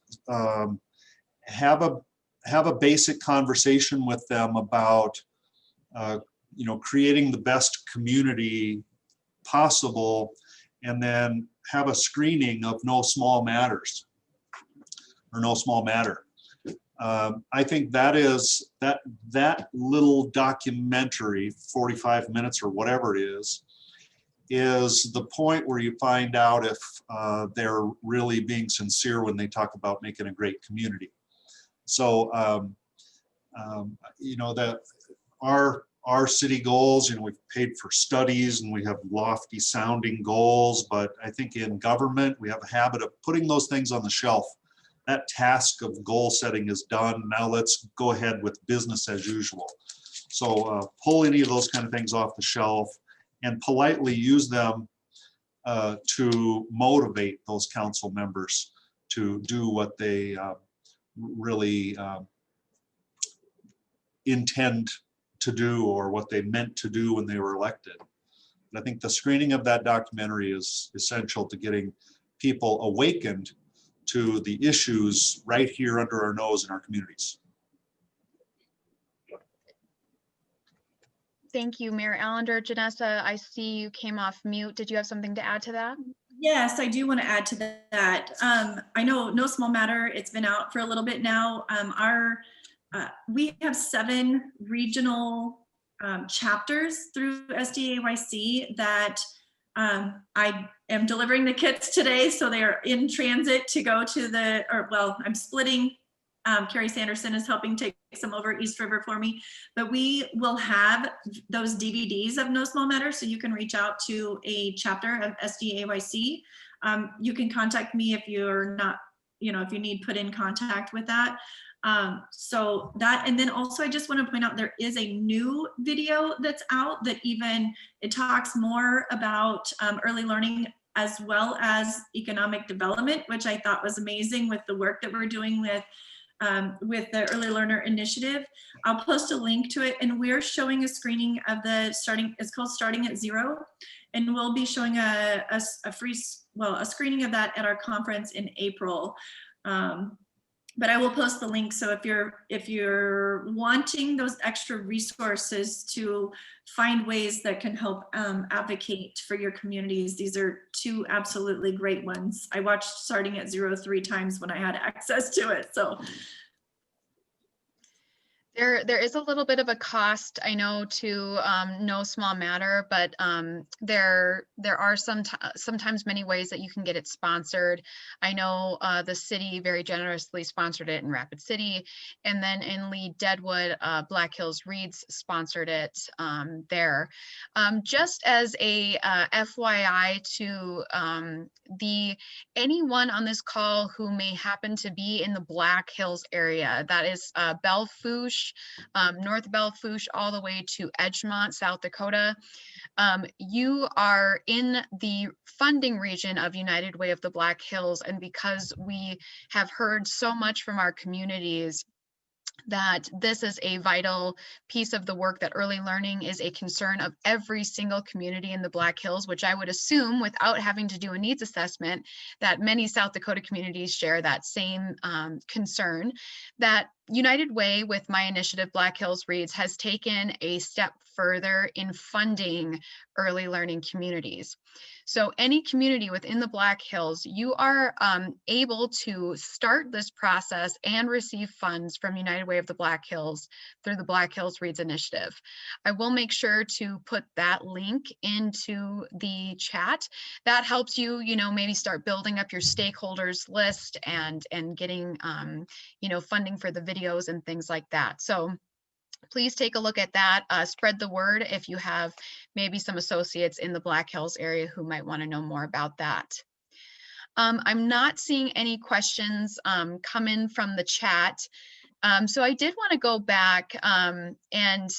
have a basic conversation with them about, you know, creating the best community possible, and then have a screening of no small matters or no small matter. I think that is that little documentary, 45 minutes or whatever it is the point where you find out if they're really being sincere when they talk about making a great community. So, you know, that our city goals, you know, we've paid for studies and we have lofty sounding goals, but I think in government, we have a habit of putting those things on the shelf. That task of goal setting is done. Now let's go ahead with business as usual. So pull any of those kind of things off the shelf and politely use them to motivate those council members to do what they really intend to do, or what they meant to do when they were elected. And I think the screening of that documentary is essential to getting people awakened to the issues right here under our nose in our communities. Thank you, Mayor Allender. Janessa, I see you came off mute. Did you have something to add to that? Yes, I do want to add to that. I know No Small Matter, it's been out for a little bit now. We have 7 regional chapters through SDAYC that I am delivering the kits today. So they are in transit to go to I'm splitting. Carrie Sanderson is helping take some over East River for me, but we will have those DVDs of No Small Matter. So you can reach out to a chapter of SDAYC. You can contact me if you're not if you need put in contact with that. So that, and then also I just want to point out there is a new video that's out that it talks more about early learning as well as economic development, which I thought was amazing with the work that we're doing with the Early Learner Initiative. I'll post a link to it, and we're showing a screening of it's called Starting at Zero, and we'll be showing a screening of that at our conference in April. But I will post the link, so if you're wanting those extra resources to find ways that can help advocate for your communities, these are two absolutely great ones. I watched Starting at Zero 3 times when I had access to it. So There is a little bit of a cost, I know, to no small matter, but there are sometimes many ways that you can get it sponsored. I know the city very generously sponsored it in Rapid City, and then in Lee Deadwood, Black Hills Reads sponsored it there. Just as a FYI to anyone on this call who may happen to be in the Black Hills area, that is Belle Fourche, North Belle Fourche, all the way to Edgemont, South Dakota. You are in the funding region of United Way of the Black Hills, and because we have heard so much from our communities that this is a vital piece of the work, that early learning is a concern of every single community in the Black Hills, which I would assume, without having to do a needs assessment, that many South Dakota communities share that same concern, that United Way, with my initiative Black Hills Reads, has taken a step further in funding early learning communities. So any community within the Black Hills, you are able to start this process and receive funds from United Way of the Black Hills through the Black Hills Reads initiative. I will make sure to put that link into the chat. That helps you, maybe start building up your stakeholders list and getting, funding for the videos and things like that. So please take a look at that. Spread the word if you have maybe some associates in the Black Hills area who might want to know more about that. I'm not seeing any questions come in from the chat. So I did want to go back and,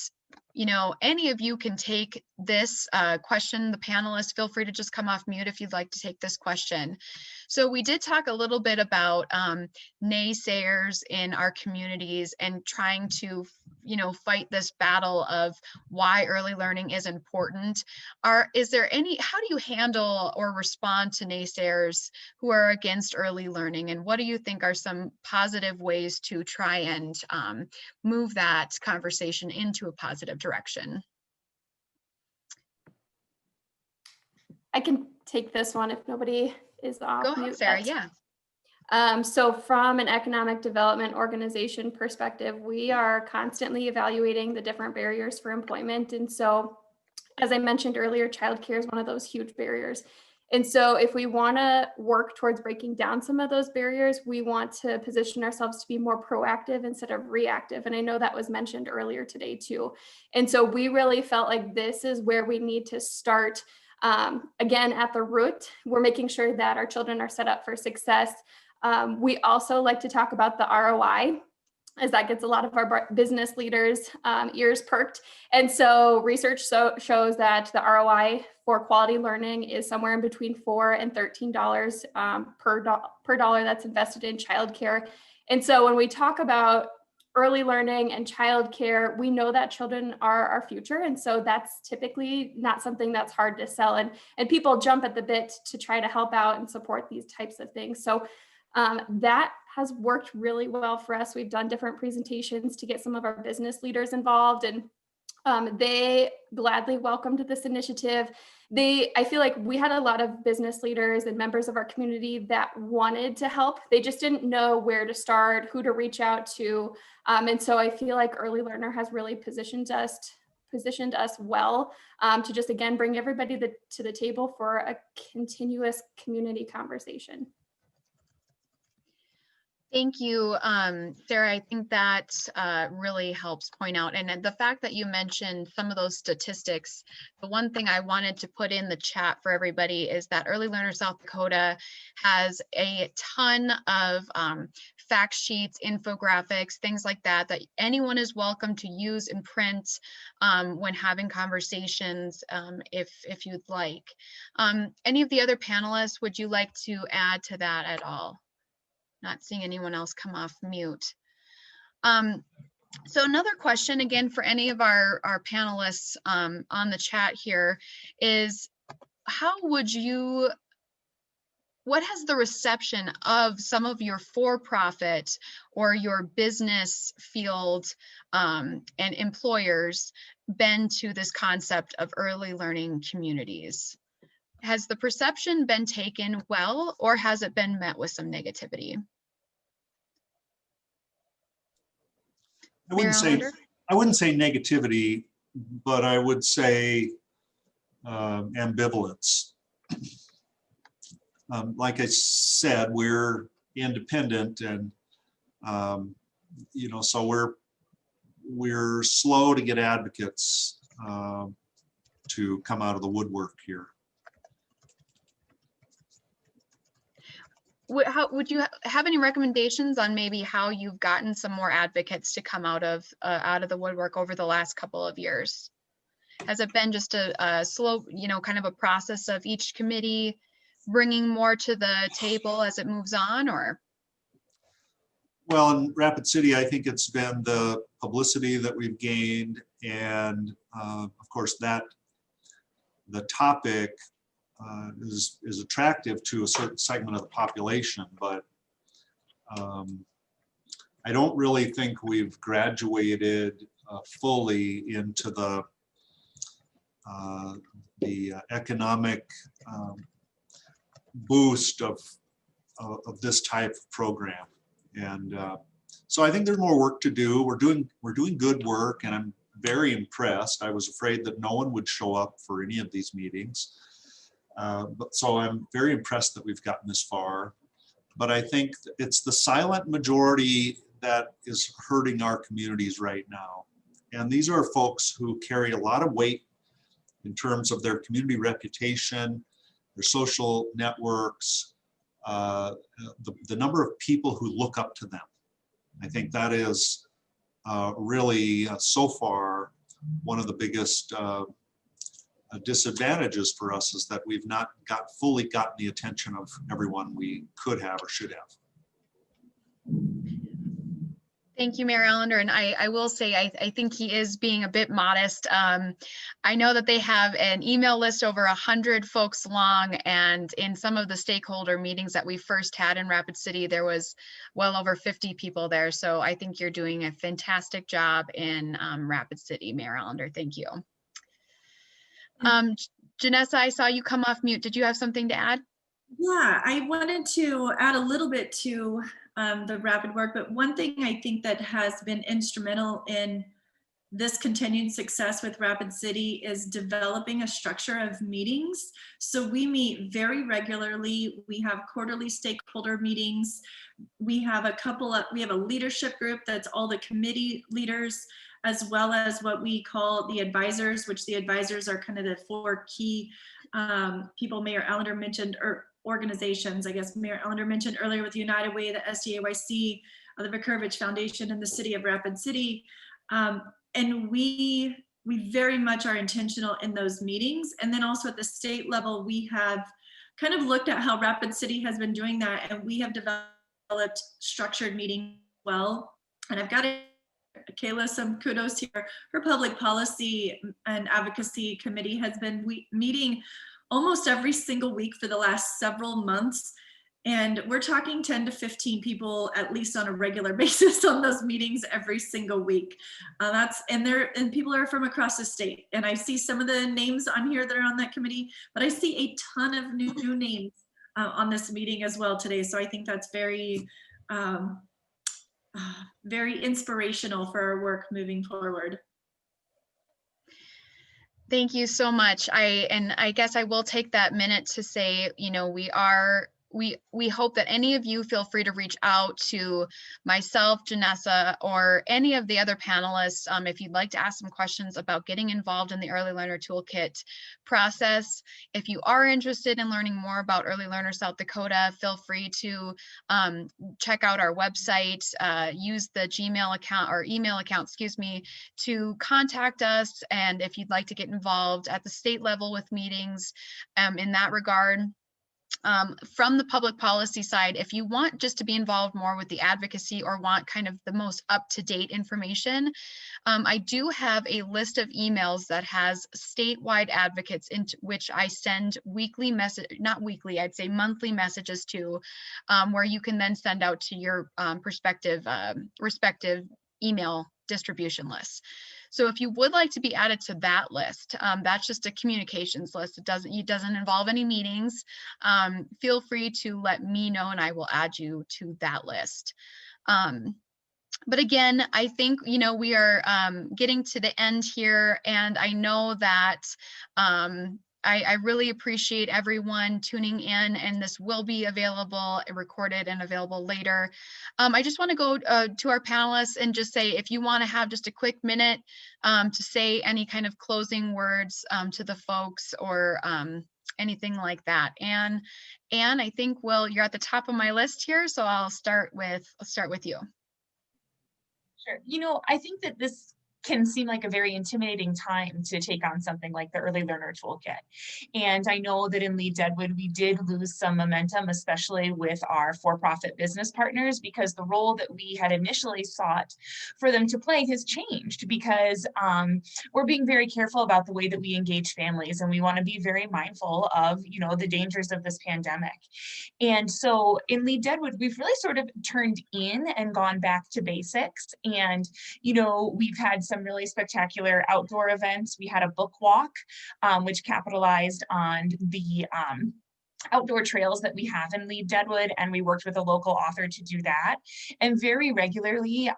any of you can take this question. The panelists, feel free to just come off mute if you'd like to take this question. So we did talk a little bit about naysayers in our communities and trying to, fight this battle of why early learning is important. How do you handle or respond to naysayers who are against early learning? And what do you think are some positive ways to try and move that conversation into a positive direction? I can take this one if nobody is off. Go ahead, Sarah. Yeah. So from an economic development organization perspective, we are constantly evaluating the different barriers for employment. And so, as I mentioned earlier, childcare is one of those huge barriers. And so if we want to work towards breaking down some of those barriers, we want to position ourselves to be more proactive instead of reactive. And I know that was mentioned earlier today too. And so we really felt like this is where we need to start. Again, at the root, we're making sure that our children are set up for success. We also like to talk about the ROI, as that gets a lot of our business leaders' ears perked. And so research shows that the ROI for quality learning is somewhere in between $4 and $13 per dollar that's invested in childcare. And so when we talk about early learning and childcare, we know that children are our future. And so that's typically not something that's hard to sell. And people jump at the bit to try to help out and support these types of things. So that has worked really well for us. We've done different presentations to get some of our business leaders involved, and they gladly welcomed this initiative. I feel like we had a lot of business leaders and members of our community that wanted to help. They just didn't know where to start, who to reach out to. And so I feel like Early Learner has really positioned us well to just, again, bring everybody to the table for a continuous community conversation. Thank you, Sarah. I think that really helps point out, and the fact that you mentioned some of those statistics, the one thing I wanted to put in the chat for everybody is that Early Learner South Dakota has a ton of fact sheets, infographics, things like that, that anyone is welcome to use and print when having conversations if you'd like. Any of the other panelists, would you like to add to that at all? Not seeing anyone else come off mute. So another question again for any of our panelists on the chat here is, what has the reception of some of your for-profit or your business field and employers been to this concept of early learning communities? Has the perception been taken well, or has it been met with some negativity? I wouldn't say negativity, but I would say ambivalence. Like I said, we're independent, and so we're slow to get advocates to come out of the woodwork here. Would you have any recommendations on maybe how you've gotten some more advocates to come out of the woodwork over the last couple of years? Has it been just a slow, kind of a process of each committee bringing more to the table as it moves on, or? Well, in Rapid City, I think it's been the publicity that we've gained, and of course that the topic is attractive to a certain segment of the population, but I don't really think we've graduated fully into the economic boost of this type of program, and so I think there's more work to do. We're doing good work, and I'm very impressed. I was afraid that no one would show up for any of these meetings. So I'm very impressed that we've gotten this far, but I think it's the silent majority that is hurting our communities right now. And these are folks who carry a lot of weight in terms of their community reputation, their social networks, the number of people who look up to them. I think that is really so far one of the biggest disadvantages for us, is that we've not fully gotten the attention of everyone we could have or should have. Thank you, Mayor Allender. And I will say, I think he is being a bit modest. I know that they have an email list over 100 folks long, and in some of the stakeholder meetings that we first had in Rapid City, there was well over 50 people there. So I think you're doing a fantastic job in Rapid City, Mayor Allender. Thank you. Janessa, I saw you come off mute. Did you have something to add? Yeah, I wanted to add a little bit to the rapid work, but one thing I think that has been instrumental in this continued success with Rapid City is developing a structure of meetings. So we meet very regularly. We have quarterly stakeholder meetings. We have a leadership group that's all the committee leaders, as well as what we call the advisors, which the advisors are kind of the four key people Mayor Allender mentioned, or organizations, I guess Mayor Allender mentioned earlier, with United Way, the SDAYC, the Vicarovich Foundation, and the City of Rapid City. And we very much are intentional in those meetings. And then also at the state level, we have kind of looked at how Rapid City has been doing that, and we have developed structured meetings well. And I've got Kayla some kudos here. Her public policy and advocacy committee has been meeting almost every single week for the last several months. And we're talking 10 to 15 people at least on a regular basis on those meetings every single week. And people are from across the state. And I see some of the names on here that are on that committee, but I see a ton of new names on this meeting as well today. So I think that's very, very inspirational for our work moving forward. Thank you so much. I guess I will take that minute to say, we are we hope that any of you feel free to reach out to myself, Janessa, or any of the other panelists if you'd like to ask some questions about getting involved in the Early Learner Toolkit process. If you are interested in learning more about Early Learner South Dakota, feel free to check out our website, use the Gmail account or email account, excuse me, to contact us. And if you'd like to get involved at the state level with meetings in that regard. From the public policy side, if you want just to be involved more with the advocacy or want kind of the most up-to-date information, I do have a list of emails that has statewide advocates into which I send weekly message, not weekly, I'd say monthly messages to, where you can then send out to your respective email distribution lists. So if you would like to be added to that list, that's just a communications list. It doesn't involve any meetings. Feel free to let me know and I will add you to that list. But again, I think, you know, we are getting to the end here, and I know that I really appreciate everyone tuning in, and this will be available, recorded and available later. I just want to go to our panelists and just say, if you want to have just a quick minute to say any kind of closing words to the folks or anything like that. Anne, I think, you're at the top of my list here, so I'll start with you. Sure. You know, I think that this can seem like a very intimidating time to take on something like the Early Learner Toolkit. And I know that in Deadwood, we did lose some momentum, especially with our for-profit business partners, because the role that we had initially sought for them to play has changed, because we're being very careful about the way that we engage families, and we want to be very mindful of, you know, the dangers of this pandemic. And so in Deadwood, we've really sort of turned in and gone back to basics. And, you know, we've had some really spectacular outdoor events. We had a book walk, which capitalized on the outdoor trails that we have in Deadwood, and we worked with a local author to do that. And very regularly,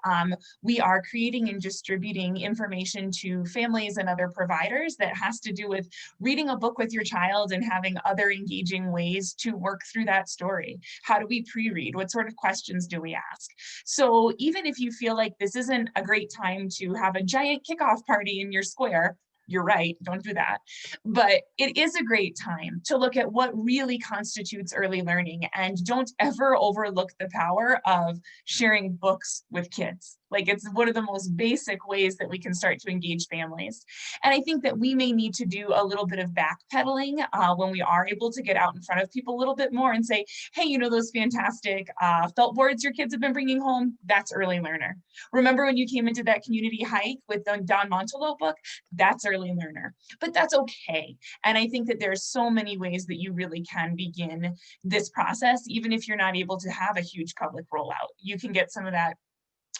we are creating and distributing information to families and other providers that has to do with reading a book with your child and having other engaging ways to work through that story. How do we pre-read? What sort of questions do we ask? So even if you feel like this isn't a great time to have a giant kickoff party in your square, you're right, don't do that. But it is a great time to look at what really constitutes early learning, and don't ever overlook the power of sharing books with kids. Like, it's one of the most basic ways that we can start to engage families. And I think that we may need to do a little bit of backpedaling when we are able to get out in front of people a little bit more and say, hey, you know, those fantastic felt boards your kids have been bringing home, that's Early Learner. Remember when you came into that community hike with the Don Montelot book? That's Early Learner. But that's okay. And I think that there's so many ways that you really can begin this process, even if you're not able to have a huge public rollout. You can get some of that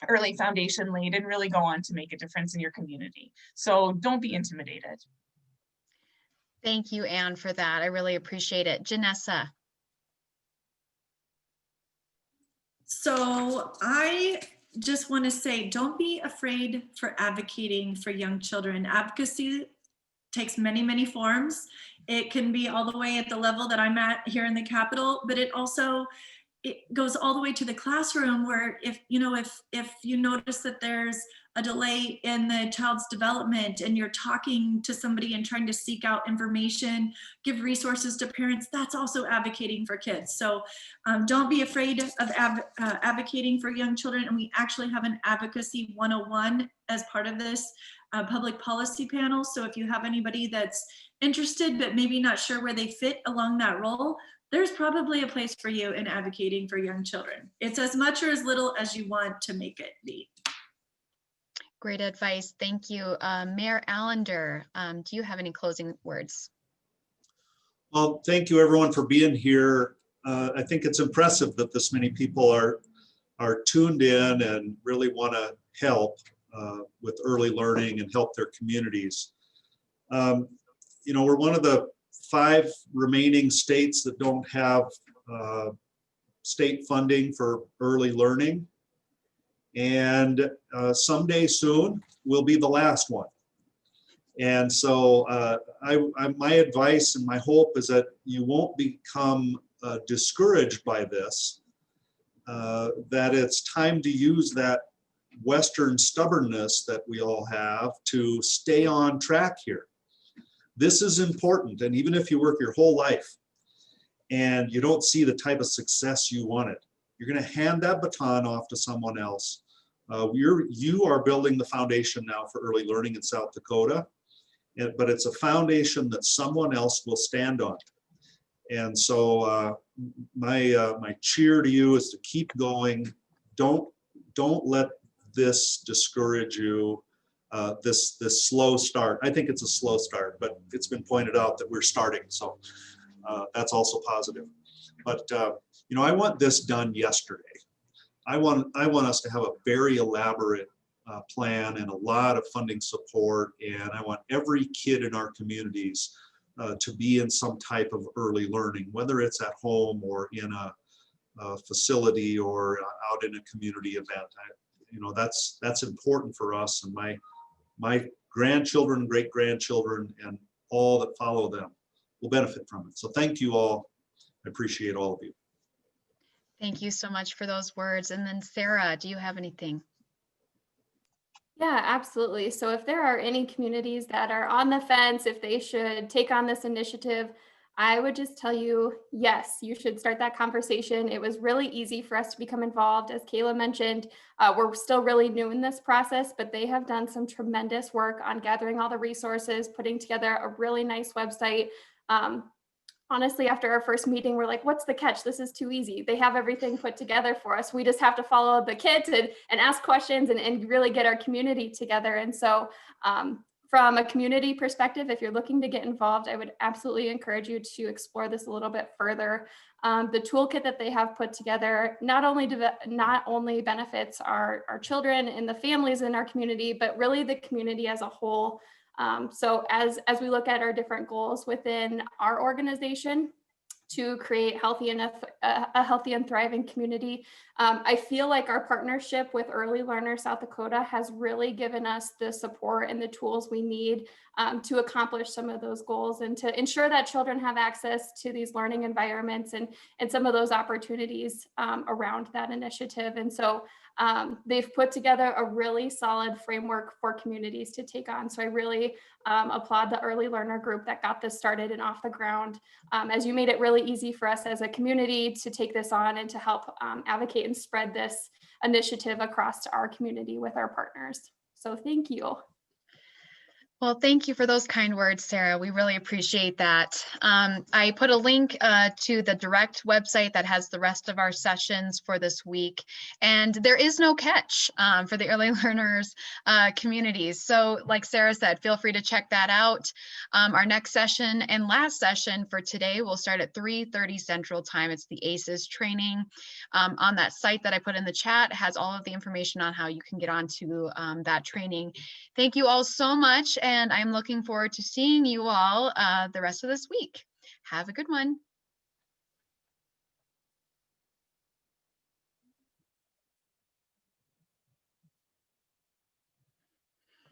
early foundation laid and really go on to make a difference in your community. So don't be intimidated. Thank you, Anne, for that. I really appreciate it. Janessa. So I just want to say, don't be afraid for advocating for young children. Advocacy takes many, many forms. It can be all the way at the level that I'm at here in the Capitol, but it goes all the way to the classroom, where if you notice that there's a delay in the child's development and you're talking to somebody and trying to seek out information, give resources to parents, that's also advocating for kids. So don't be afraid of advocating for young children. And we actually have an advocacy 101 as part of this public policy panel. So if you have anybody that's interested but maybe not sure where they fit along that role, there's probably a place for you in advocating for young children. It's as much or as little as you want to make it be. Great advice. Thank you. Mayor Allender, do you have any closing words? Well, thank you everyone for being here. I think it's impressive that this many people are tuned in and really want to help with early learning and help their communities. You know, we're one of the 5 remaining states that don't have state funding for early learning. And someday soon we'll be the last one. And so my advice and my hope is that you won't become discouraged by this, that it's time to use that Western stubbornness that we all have to stay on track here. This is important, and even if you work your whole life and you don't see the type of success you wanted, you're going to hand that baton off to someone else. You are building the foundation now for early learning in South Dakota, but it's a foundation that someone else will stand on. And so my cheer to you is to keep going. Don't let this discourage you. This slow start. I think it's a slow start, but it's been pointed out that we're starting, so that's also positive. But you know, I want this done yesterday. I want us to have a very elaborate plan and a lot of funding support, and I want every kid in our communities to be in some type of early learning, whether it's at home or in a facility or out in a community event. You know, that's important for us, and my grandchildren, great-grandchildren, and all that follow them will benefit from it. So thank you all. I appreciate all of you. Thank you so much for those words. And then Sarah, do you have anything? Yeah, absolutely. So if there are any communities that are on the fence, if they should take on this initiative, I would just tell you, yes, you should start that conversation. It was really easy for us to become involved. As Kayla mentioned, we're still really new in this process, but they have done some tremendous work on gathering all the resources, putting together a really nice website. Honestly, after our first meeting, we're like, what's the catch? This is too easy. They have everything put together for us. We just have to follow the kits and ask questions and really get our community together. And so from a community perspective, if you're looking to get involved, I would absolutely encourage you to explore this a little bit further. The toolkit that they have put together not only benefits our children and the families in our community, but really the community as a whole. So as we look at our different goals within our organization to create a healthy and thriving community, I feel like our partnership with Early Learner South Dakota has really given us the support and the tools we need to accomplish some of those goals and to ensure that children have access to these learning environments and some of those opportunities around that initiative. And so they've put together a really solid framework for communities to take on. So I really applaud the early learner group that got this started and off the ground, as you made it really easy for us as a community to take this on and to help advocate and spread this initiative across our community with our partners. So thank you. Well, thank you for those kind words, Sarah. We really appreciate that. I put a link to the direct website that has the rest of our sessions for this week. And there is no catch for the early learners communities. So like Sarah said, feel free to check that out. Our next session and last session for today will start at 3:30 Central Time. It's the ACES training. On that site that I put in the chat has all of the information on how you can get onto that training. Thank you all so much. And I'm looking forward to seeing you all the rest of this week. Have a good one.